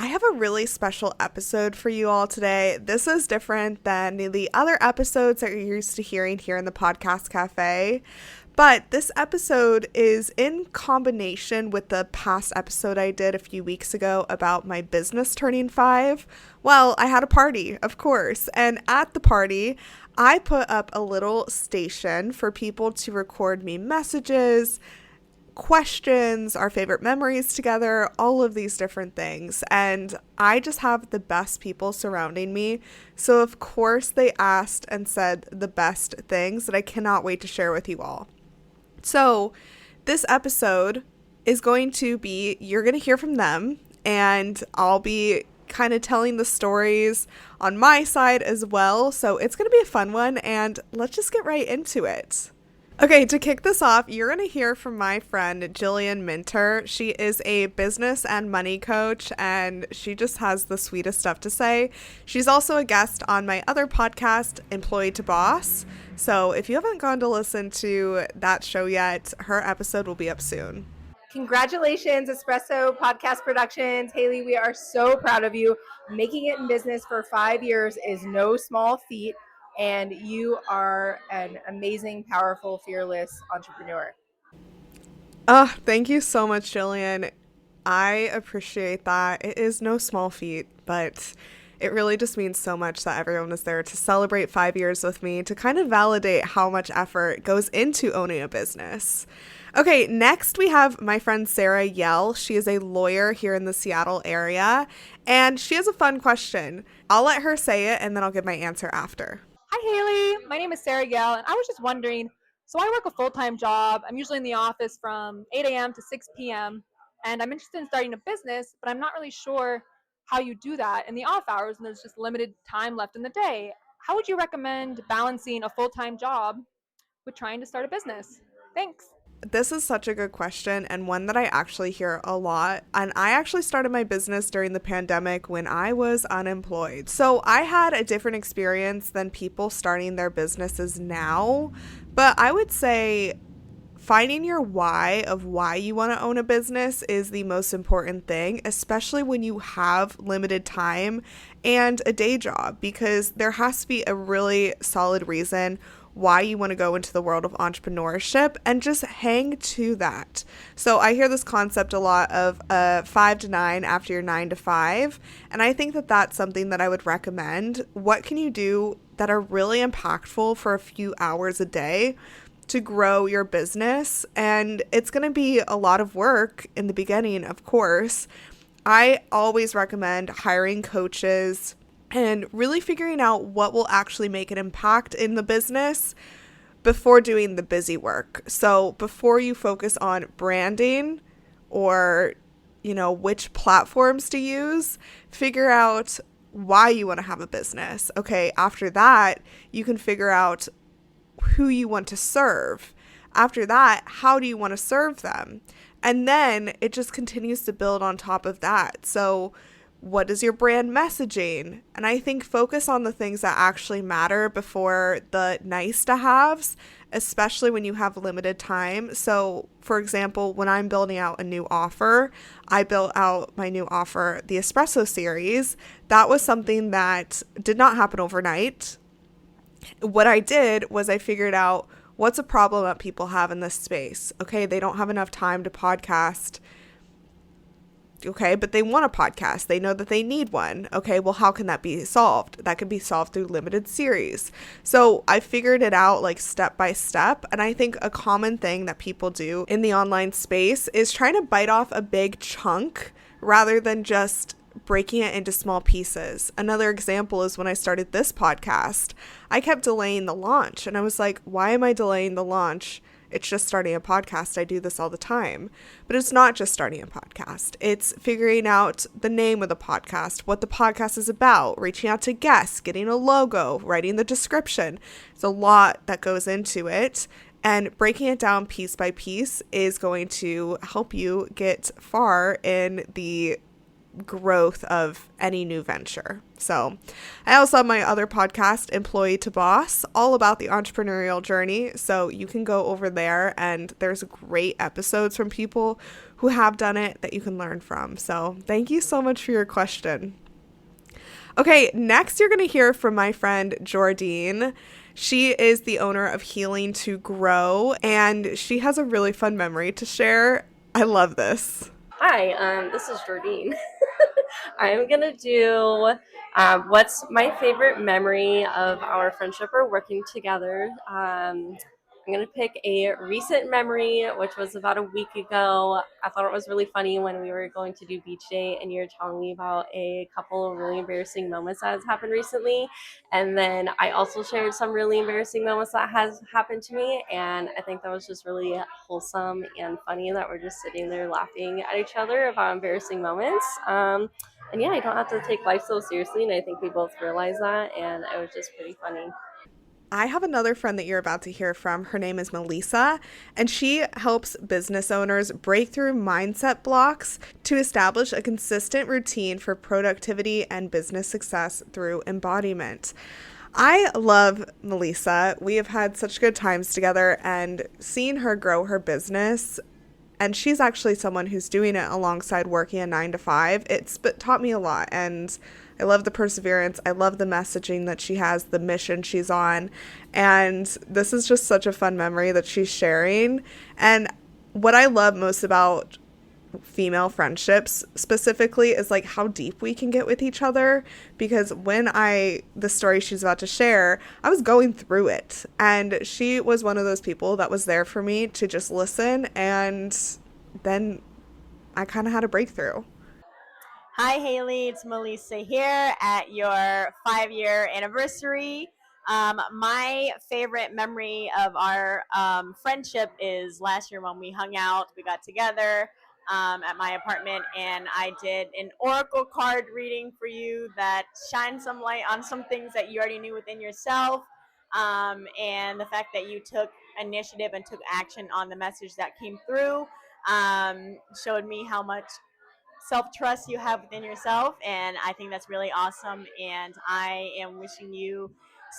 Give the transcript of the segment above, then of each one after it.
have a really special episode for you all today. This is different than the other episodes that you're used to hearing here in the Podcast Cafe. But this episode is in combination with the past episode I did a few weeks ago about my business turning 5. Well, I had a party, of course, and at the party, I put up a little station for people to record me messages, questions, our favorite memories together, all of these different things. And I just have the best people surrounding me. So of course they asked and said the best things that I cannot wait to share with you all. So this episode is going to be, you're going to hear from them, and I'll be kind of telling the stories on my side as well. So it's going to be a fun one, and let's just get right into it. Okay, to kick this off, you're going to hear from my friend, Jillian Minter. She is a business and money coach, and she just has the sweetest stuff to say. She's also a guest on my other podcast, Employee to Boss. So if you haven't gone to listen to that show yet, her episode will be up soon. Congratulations, Espresso Podcast Productions. Hayleigh, we are so proud of you. Making it in business for 5 years is no small feat. And you are an amazing, powerful, fearless entrepreneur. Thank you so much, Jillian. I appreciate that. It is no small feat, but it really just means so much that everyone is there to celebrate 5 years with me, to kind of validate how much effort goes into owning a business. Okay, next we have my friend Sarah Yell. She is a lawyer here in the Seattle area, and she has a fun question. I'll let her say it, and then I'll give my answer after. Hi, Hayleigh. My name is Sarah Yell, and I was just wondering, so I work a full-time job. I'm usually in the office from 8 a.m. to 6 p.m., and I'm interested in starting a business, but I'm not really sure how you do that in the off hours, and there's just limited time left in the day. How would you recommend balancing a full-time job with trying to start a business? Thanks. This is such a good question, and one that I actually hear a lot. And I actually started my business during the pandemic when I was unemployed. So I had a different experience than people starting their businesses now. But I would say finding your why of why you want to own a business is the most important thing, especially when you have limited time and a day job, because there has to be a really solid reason why you want to go into the world of entrepreneurship, and just hang to that. So I hear this concept a lot of 5 to 9 after your 9 to 5. And I think that that's something that I would recommend. What can you do that are really impactful for a few hours a day to grow your business? And it's going to be a lot of work in the beginning, of course. I always recommend hiring coaches and really figuring out what will actually make an impact in the business before doing the busy work. So before you focus on branding or, which platforms to use, figure out why you want to have a business. Okay, after that, you can figure out who you want to serve. After that, how do you want to serve them? And then it just continues to build on top of that. So what is your brand messaging? And I think focus on the things that actually matter before the nice to haves, especially when you have limited time. So for example, when I'm building out a new offer, I built out my new offer, the Espresso series. That was something that did not happen overnight. What I did was I figured out what's a problem that people have in this space. Okay, they don't have enough time to podcast. Okay, but they want a podcast. They know that they need one. Okay, well, how can that be solved? That can be solved through limited series. So I figured it out like step by step. And I think a common thing that people do in the online space is trying to bite off a big chunk rather than just breaking it into small pieces. Another example is when I started this podcast, I kept delaying the launch. And I was like, why am I delaying the launch? It's just starting a podcast. I do this all the time. But it's not just starting a podcast. It's figuring out the name of the podcast, what the podcast is about, reaching out to guests, getting a logo, writing the description. It's a lot that goes into it. And breaking it down piece by piece is going to help you get far in the growth of any new venture. So I also have my other podcast, Employee to Boss, all about the entrepreneurial journey. So you can go over there and there's great episodes from people who have done it that you can learn from. So thank you so much for your question. Okay, next you're going to hear from my friend Jordine. She is the owner of Healing to Grow, and she has a really fun memory to share. I love this. Hi, this is Jordine. I'm gonna do what's my favorite memory of our friendship or working together. I'm gonna pick a recent memory, which was about a week ago. I thought it was really funny when we were going to do beach day, and you were telling me about a couple of really embarrassing moments that has happened recently. And then I also shared some really embarrassing moments that has happened to me, and I think that was just really wholesome and funny that we're just sitting there laughing at each other about embarrassing moments. And yeah, I don't have to take life so seriously, and I think we both realize that, and it was just pretty funny. I have another friend that you're about to hear from. Her name is Melissa, and she helps business owners break through mindset blocks to establish a consistent routine for productivity and business success through embodiment. I love Melissa. We have had such good times together, and seeing her grow her business, and she's actually someone who's doing it alongside working a 9 to 5. It's taught me a lot, and I love the perseverance. I love the messaging that she has, the mission she's on, and this is just such a fun memory that she's sharing. And what I love most about female friendships specifically is like how deep we can get with each other, because the story she's about to share, I was going through it, and she was one of those people that was there for me to just listen, and then I kind of had a breakthrough. Hi, Hayleigh. It's Melissa here at your 5-year anniversary. My favorite memory of our friendship is last year when we hung out. We got together at my apartment, and I did an oracle card reading for you that shined some light on some things that you already knew within yourself. And the fact that you took initiative and took action on the message that came through showed me how much self-trust you have within yourself, and I think that's really awesome. And I am wishing you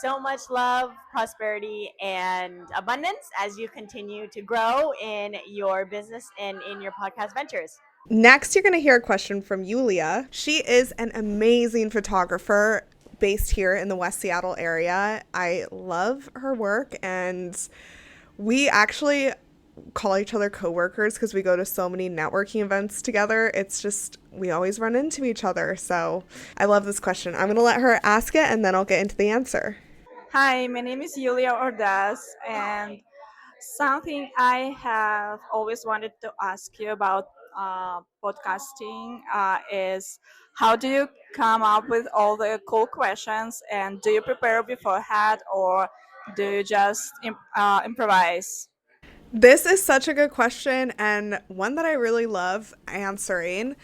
so much love, prosperity, and abundance as you continue to grow in your business and in your podcast ventures. Next, you're going to hear a question from Yulia. She is an amazing photographer based here in the West Seattle area. I love her work, and we actually call each other coworkers because we go to so many networking events together. It's just, we always run into each other. So I love this question. I'm going to let her ask it, and then I'll get into the answer. Hi, my name is Julia Ordaz, and something I have always wanted to ask you about podcasting is how do you come up with all the cool questions, and do you prepare beforehand, or do you just improvise? This is such a good question, and one that I really love answering.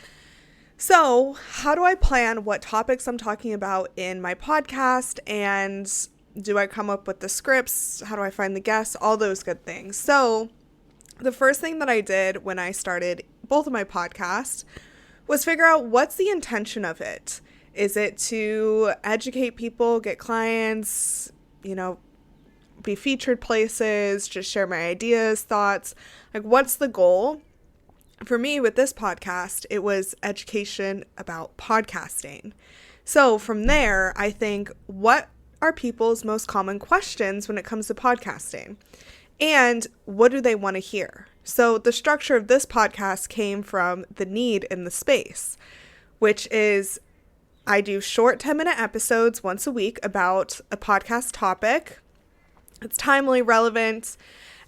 So, how do I plan what topics I'm talking about in my podcast, and do I come up with the scripts? How do I find the guests? All those good things. So, the first thing that I did when I started both of my podcasts was figure out what's the intention of it. Is it to educate people, get clients, be featured places, just share my ideas, thoughts? Like, what's the goal? For me, with this podcast, it was education about podcasting. So from there, I think, what are people's most common questions when it comes to podcasting? And what do they want to hear? So the structure of this podcast came from the need in the space, which is I do short 10-minute episodes once a week about a podcast topic. It's timely, relevant,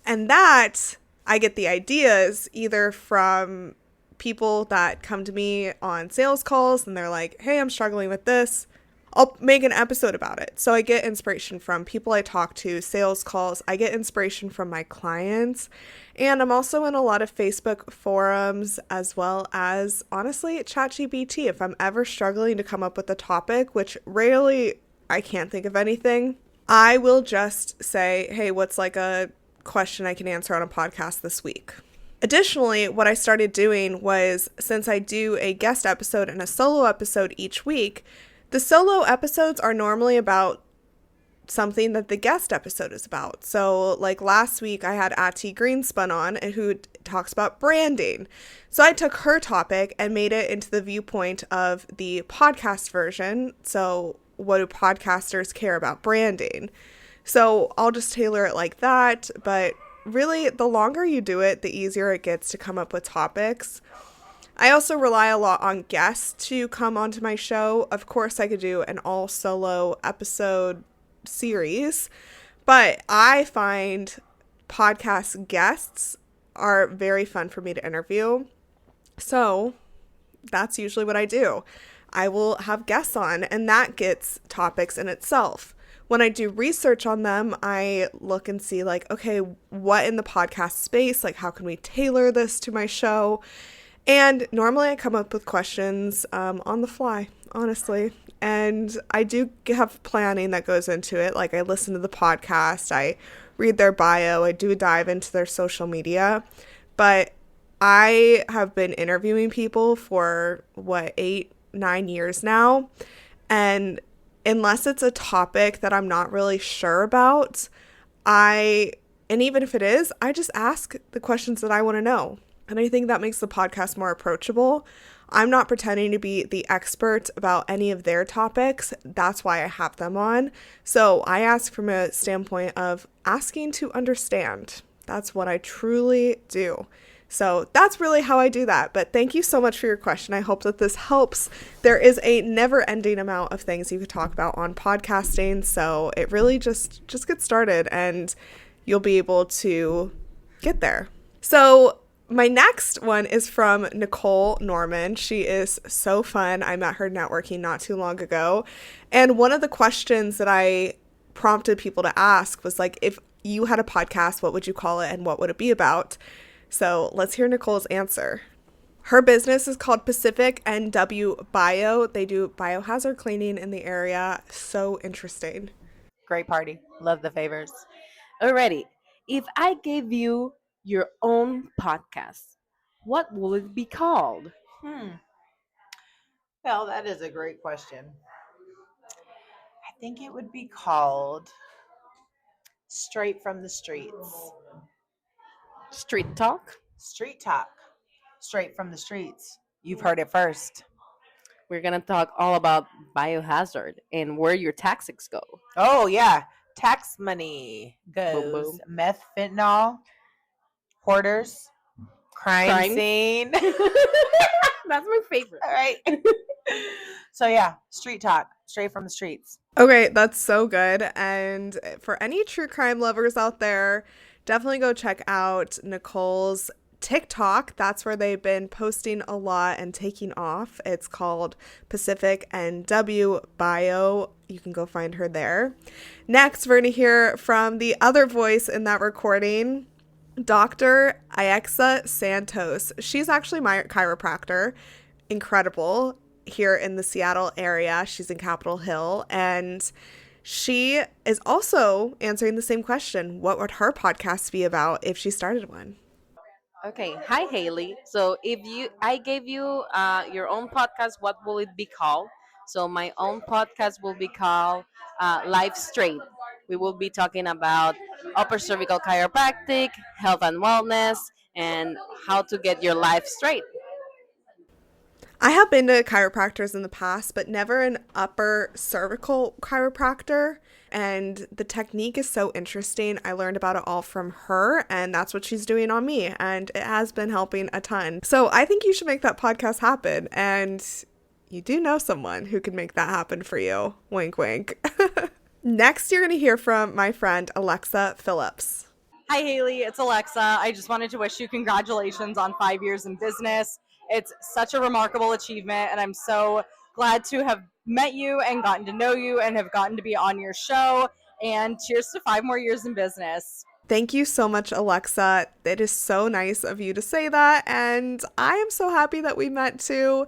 and that I get the ideas either from people that come to me on sales calls and they're like, hey, I'm struggling with this. I'll make an episode about it. So I get inspiration from people I talk to, sales calls. I get inspiration from my clients. And I'm also in a lot of Facebook forums, as well as, honestly, ChatGPT. If I'm ever struggling to come up with a topic, which rarely I can't think of anything, I will just say, hey, what's like a question I can answer on a podcast this week? Additionally, what I started doing was, since I do a guest episode and a solo episode each week, the solo episodes are normally about something that the guest episode is about. So like last week I had Ati Greenspun on who talks about branding. So I took her topic and made it into the viewpoint of the podcast version. So what do podcasters care about branding? So I'll just tailor it like that. But really, the longer you do it, the easier it gets to come up with topics. I also rely a lot on guests to come onto my show. Of course, I could do an all solo episode series, but I find podcast guests are very fun for me to interview. So that's usually what I do. I will have guests on, and that gets topics in itself. When I do research on them, I look and see like, okay, what in the podcast space, like how can we tailor this to my show? And normally I come up with questions on the fly, honestly. And I do have planning that goes into it. Like I listen to the podcast, I read their bio, I do dive into their social media. But I have been interviewing people for 8-9 years now. And unless it's a topic that I'm not really sure about, and even if it is, I just ask the questions that I want to know. And I think that makes the podcast more approachable. I'm not pretending to be the expert about any of their topics. That's why I have them on. So I ask from a standpoint of asking to understand. That's what I truly do. So that's really how I do that. But thank you so much for your question. I hope that this helps. There is a never-ending amount of things you could talk about on podcasting. So it really just get started and you'll be able to get there. So my next one is from Nicole Norman. She is so fun. I met her networking not too long ago. And one of the questions that I prompted people to ask was like, if you had a podcast, what would you call it and what would it be about? So let's hear Nicole's answer. Her business is called Pacific NW Bio. They do biohazard cleaning in the area. So interesting. Great party. Love the favors. Alrighty. If I gave you your own podcast, what will it be called? Well, that is a great question. I think it would be called Straight from the Streets. Street Talk? Street Talk. Straight from the streets. You've heard it first. We're going to talk all about biohazard and where your taxes go. Oh, yeah. Tax money goes. Boom, boom. Meth, fentanyl, hoarders, crime scene. That's my favorite. All right. So, yeah, Street Talk. Straight from the streets. Okay, that's so good. And for any true crime lovers out there, definitely go check out Nicole's TikTok. That's where they've been posting a lot and taking off. It's called Pacific NW Bio. You can go find her there. Next, we're going to hear from the other voice in that recording, Dr. Ayexa Santos. She's actually my chiropractor. Incredible. Here in the Seattle area. She's in Capitol Hill, and she is also answering the same question. What would her podcast be about if she started one? Okay. Hi, Hayleigh. So if I gave you your own podcast, what will it be called? So my own podcast will be called Life Straight. We will be talking about upper cervical chiropractic, health and wellness, and how to get your life straight. I have been to chiropractors in the past, but never an upper cervical chiropractor. And the technique is so interesting. I learned about it all from her, and that's what she's doing on me. And it has been helping a ton. So I think you should make that podcast happen. And you do know someone who can make that happen for you. Wink, wink. Next, you're going to hear from my friend Alexa Phillips. Hi, Hayleigh. It's Alexa. I just wanted to wish you congratulations on 5 years in business. It's such a remarkable achievement, and I'm so glad to have met you and gotten to know you and have gotten to be on your show. And cheers to 5 more years in business. Thank you so much, Alexa. It is so nice of you to say that, and I am so happy that we met too.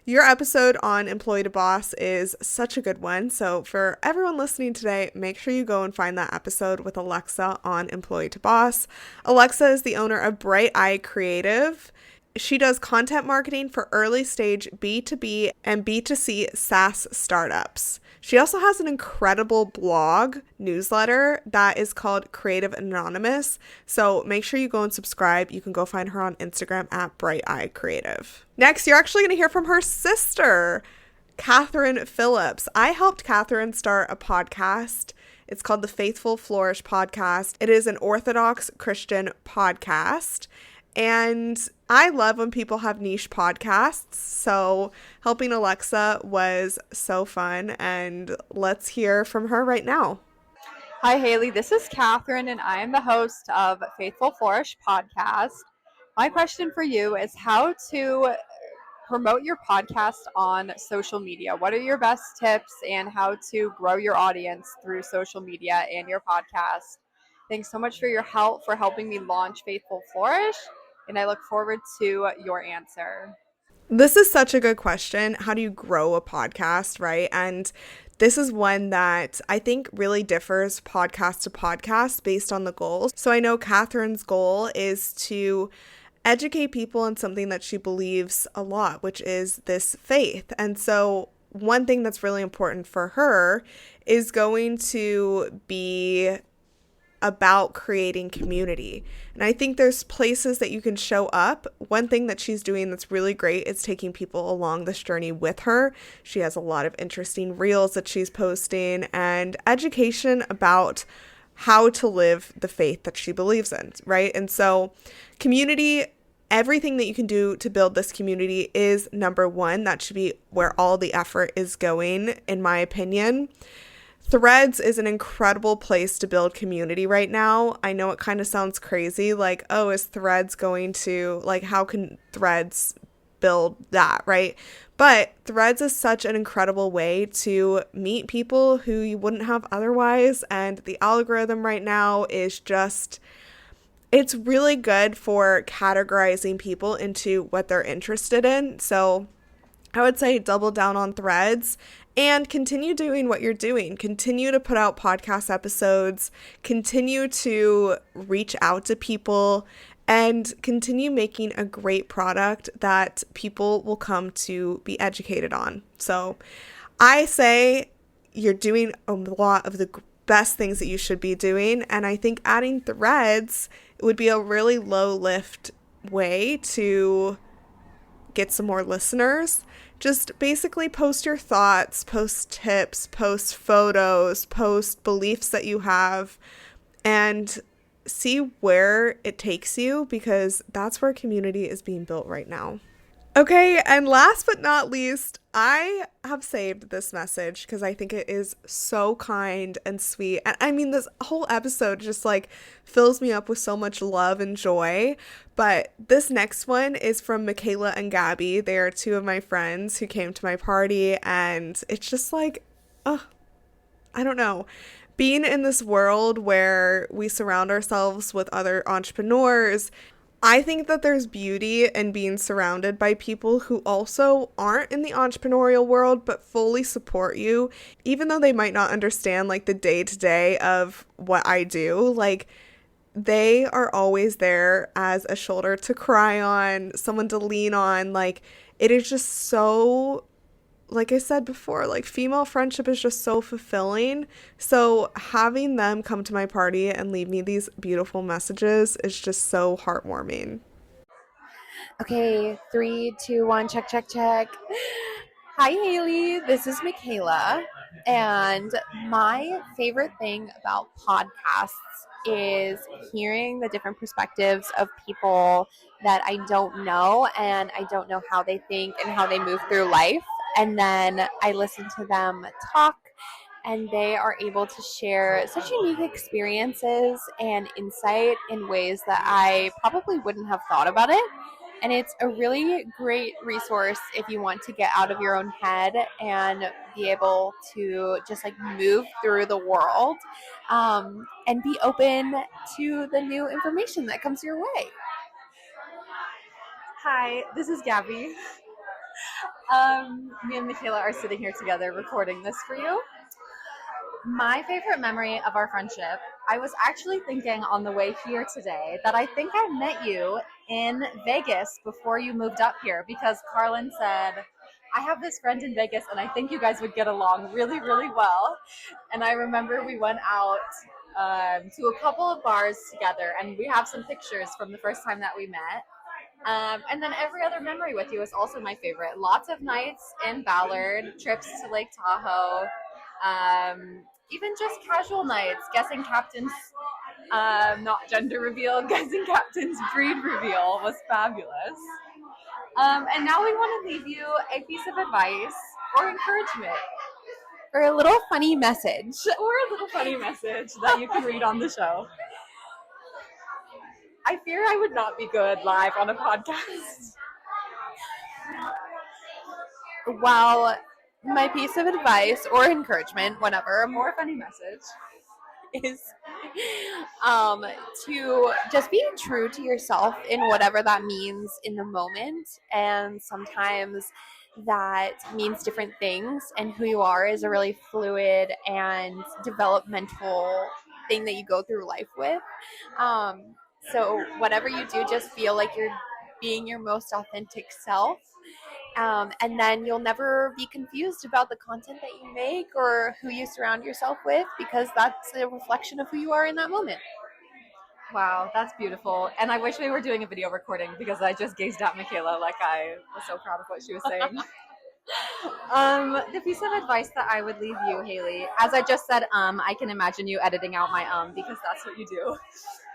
Your episode on Employee to Boss is such a good one. So for everyone listening today, make sure you go and find that episode with Alexa on Employee to Boss. Alexa is the owner of Bright Eye Creative. She does content marketing for early stage B2B and B2C SaaS startups. She also has an incredible blog newsletter that is called Creative Anonymous. So make sure you go and subscribe. You can go find her on Instagram at Bright Eye Creative. Next, you're actually going to hear from her sister, Catherine Phillips. I helped Catherine start a podcast. It's called the Faithful Flourish Podcast. It is an Orthodox Christian podcast. And I love when people have niche podcasts. So helping Alexa was so fun. And let's hear from her right now. Hi, Hayleigh. This is Catherine, and I am the host of Faithful Flourish podcast. My question for you is how to promote your podcast on social media. What are your best tips and how to grow your audience through social media and your podcast? Thanks so much for your help for helping me launch Faithful Flourish, and I look forward to your answer. This is such a good question. How do you grow a podcast, right? And this is one that I think really differs podcast to podcast based on the goals. So I know Catherine's goal is to educate people on something that she believes a lot, which is this faith. And so one thing that's really important for her is going to be about creating community. And I think there's places that you can show up. One thing that she's doing that's really great is taking people along this journey with her. She has a lot of interesting reels that she's posting and education about how to live the faith that she believes in, right? And so community, everything that you can do to build this community is number one. That should be where all the effort is going, in my opinion. Threads is an incredible place to build community right now. I know it kind of sounds crazy, like, oh, is Threads going to, like, how can Threads build that, right? But Threads is such an incredible way to meet people who you wouldn't have otherwise, and the algorithm right now is just, it's really good for categorizing people into what they're interested in. So I would say double down on Threads and continue doing what you're doing. Continue to put out podcast episodes, continue to reach out to people, and continue making a great product that people will come to be educated on. So I say you're doing a lot of the best things that you should be doing. And I think adding Threads would be a really low lift way to get some more listeners. Just basically post your thoughts, post tips, post photos, post beliefs that you have, and see where it takes you, because that's where community is being built right now. Okay, and last but not least, I have saved this message because I think it is so kind and sweet. And I mean, this whole episode just like fills me up with so much love and joy. But this next one is from Michaela and Gabby. They are two of my friends who came to my party, and it's just like, oh, I don't know. Being in this world where we surround ourselves with other entrepreneurs, I think that there's beauty in being surrounded by people who also aren't in the entrepreneurial world but fully support you, even though they might not understand like the day-to-day of what I do. Like, they are always there as a shoulder to cry on, someone to lean on. Like, it is just so, like I said before, like female friendship is just so fulfilling. So having them come to my party and leave me these beautiful messages is just so heartwarming. Okay, 3, 2, 1, check, check, check. Hi, Hayleigh. This is Michaela. And my favorite thing about podcasts is hearing the different perspectives of people that I don't know, and I don't know how they think and how they move through life. And then I listen to them talk, and they are able to share such unique experiences and insight in ways that I probably wouldn't have thought about it. And it's a really great resource if you want to get out of your own head and be able to just like move through the world, and be open to the new information that comes your way. Hi, this is Gabby. Me and Michaela are sitting here together recording this for you. My favorite memory of our friendship I was actually thinking on the way here today that I think I met you in Vegas before you moved up here, because Carlin said, I have this friend in Vegas and I think you guys would get along really, really well. And I remember we went out to a couple of bars together, and we have some pictures from the first time that we met. And then every other memory with you is also my favorite. Lots of nights in Ballard, trips to Lake Tahoe, even just casual nights, guessing captain's, not gender reveal, guessing captain's breed reveal was fabulous. And now we want to leave you a piece of advice or encouragement. Or a little funny message. Or a little funny message that you can read on the show. I fear I would not be good live on a podcast. Well, my piece of advice or encouragement, whatever, Or a funny message. is to just be true to yourself in whatever that means in the moment. And sometimes that means different things, and who you are is a really fluid and developmental thing that you go through life with. So whatever you do, just feel like you're being your most authentic self. And then you'll never be confused about the content that you make or who you surround yourself with, because that's a reflection of who you are in that moment. Wow, that's beautiful. And I wish we were doing a video recording, because I just gazed at Michaela like I was so proud of what she was saying. The piece of advice that I would leave you, Hayleigh, as I just said, I can imagine you editing out my because that's what you do.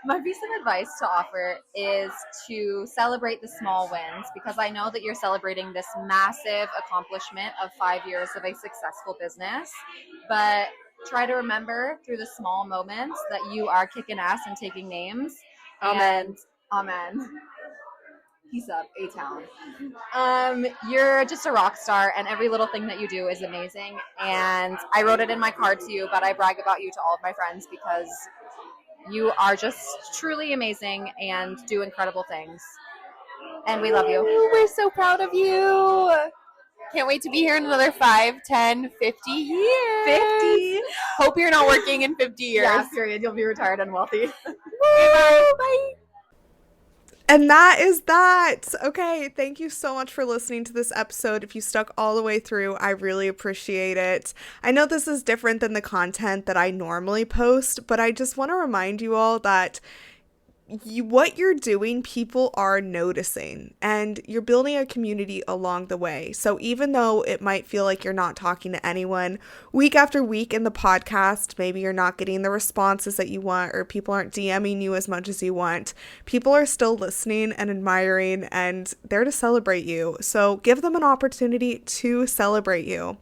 My piece of advice to offer is to celebrate the small wins, because I know that you're celebrating this massive accomplishment of 5 years of a successful business. But try to remember through the small moments that you are kicking ass and taking names. Amen. Amen. Peace up, A-Town. You're just a rock star, and every little thing that you do is amazing. And I wrote it in my card to you, but I brag about you to all of my friends, because you are just truly amazing and do incredible things. And we love you. We're so proud of you. Can't wait to be here in another 5, 10, 50 years. 50. Hope you're not working in 50 years. Yeah, period. You'll be retired and wealthy. Bye. And that is that. Okay, thank you so much for listening to this episode. If you stuck all the way through, I really appreciate it. I know this is different than the content that I normally post, but I just want to remind you all that what you're doing, people are noticing, and you're building a community along the way. So even though it might feel like you're not talking to anyone week after week in the podcast, maybe you're not getting the responses that you want, or people aren't DMing you as much as you want, people are still listening and admiring, and they're to celebrate you. So give them an opportunity to celebrate you.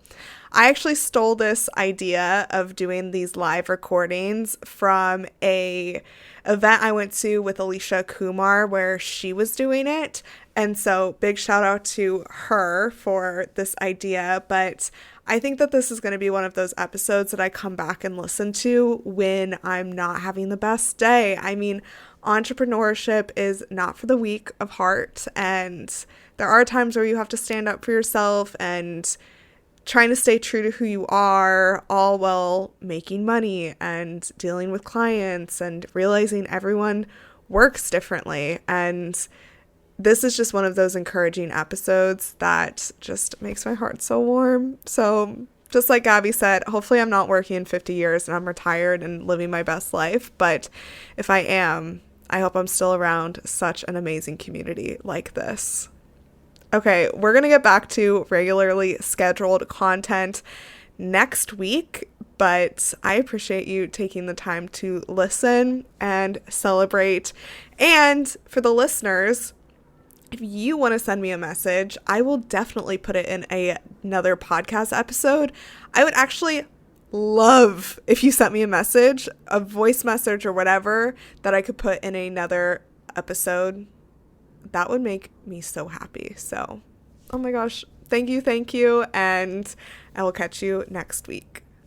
I actually stole this idea of doing these live recordings from a event I went to with Alicia Kumar, where she was doing it. And so big shout out to her for this idea. But I think that this is going to be one of those episodes that I come back and listen to when I'm not having the best day. I mean, entrepreneurship is not for the weak of heart. And there are times where you have to stand up for yourself and trying to stay true to who you are, all while making money and dealing with clients and realizing everyone works differently. And this is just one of those encouraging episodes that just makes my heart so warm. So just like Gabby said, hopefully I'm not working in 50 years and I'm retired and living my best life. But if I am, I hope I'm still around such an amazing community like this. Okay, we're going to get back to regularly scheduled content next week, but I appreciate you taking the time to listen and celebrate. And for the listeners, if you want to send me a message, I will definitely put it in another podcast episode. I would actually love if you sent me a message, a voice message or whatever, that I could put in another episode. That would make me so happy. So, oh my gosh, thank you, and I will catch you next week.